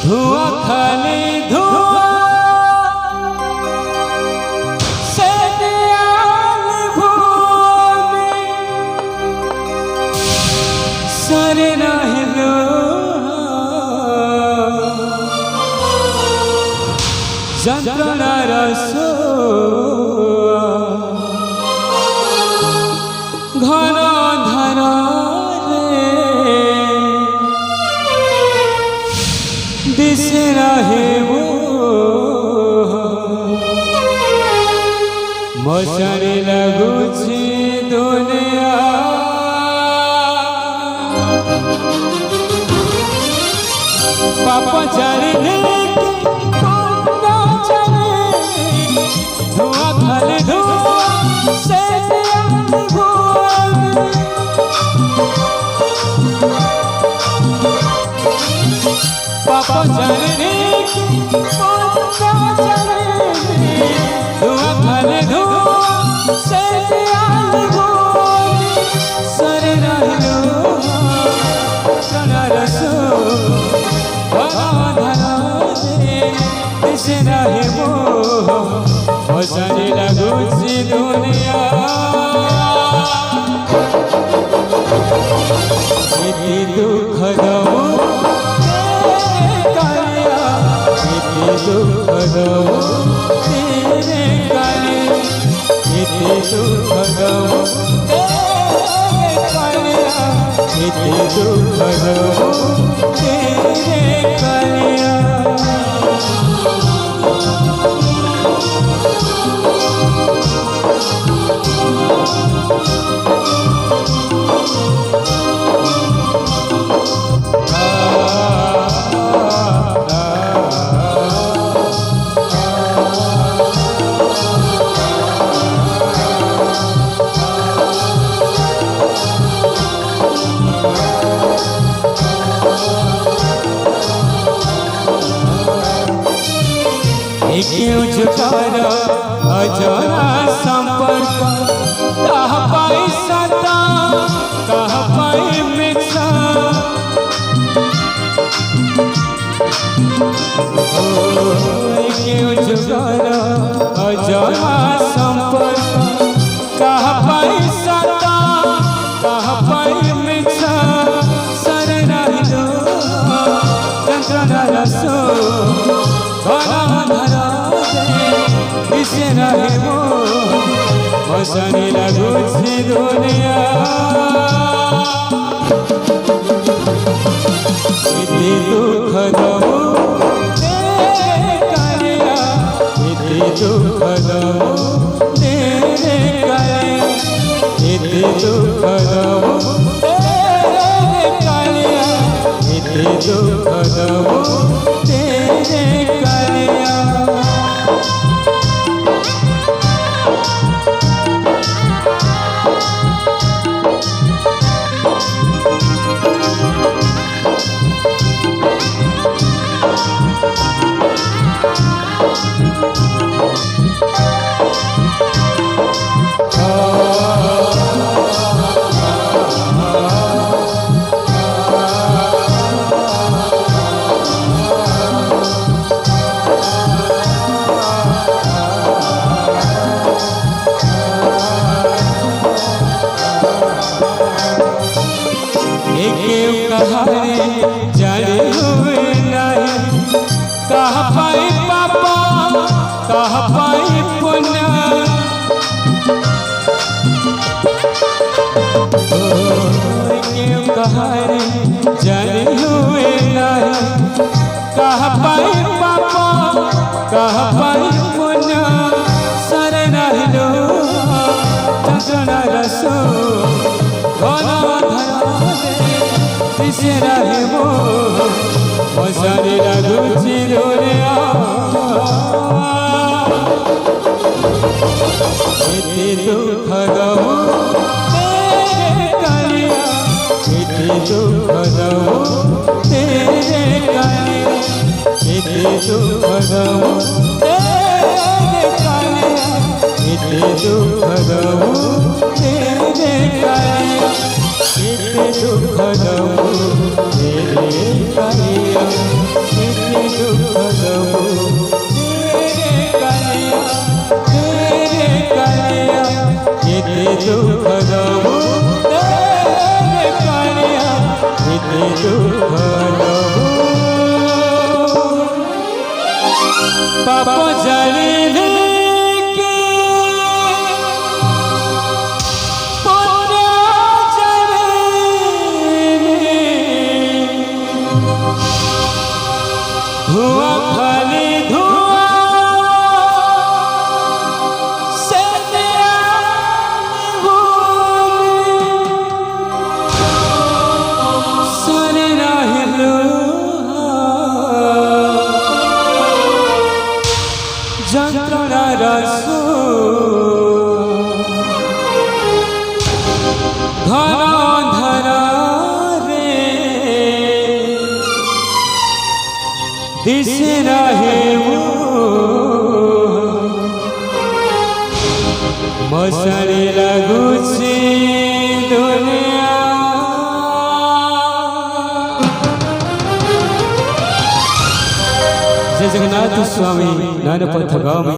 धुआं खाली धुआं से दयाल भूमि सरे रहिलो जंत्रणा रसो घन धरा दिस रहे वो मशारे लगुची दुनिया पापा चले धुआं खाली धुआं से पापा चले धुआं खाली धुआं से सरे रहिलो जंत्रणा रसो धरा दिस रहे वो मशारे लगुची दुनिया इति दुख दो कालिया इति दुख दो तेरे कालिया इति दुख दो तेरे कालिया इति दुख दो तेरे कालिया क्यों झुकार अजरा संपर्क कह पाई सता कह पाई मिथा क्यों झुकार अजरा संपर्क कह पाई सता कह पाई मिथा सरे रहिलो जंत्रणा रसो दिसे रहे वो मशारे लगुची दुनिया इति दुख दो तेरे कालिया इति दुख दो तेरे कालिया इति दुख दो तेरे कालिया इति दुख दो तेरे कालिया जाने हुए नहीं कह पाई पापा कह पाई पुण्य क्यों कहानी जाने हुए नहीं कह पाई पापा कह पाई पुण्य सरे रहिलो जंत्रणा रसो घन धरा दिसे रहे वो मशारे लगुची दुनिया इति दुख दो तेरे कालिया इति दुख दो तेरे कालिया इति दुख दो तेरे कालिया इति दुख दो तेरे कालिया इति दुख दो तेरे कालिया। केते दुख दबो तेरे कालिया केते दुख दबो तेरे कालिया केते दुख दबो पाप जाने धुआं खाली धुआं से सुन रहलो जंत्रणा रसो घन अंधारा दिस रहे मसरे लगुची दुनिया जय जगन्नाथ स्वामी नानपंथ गाँव में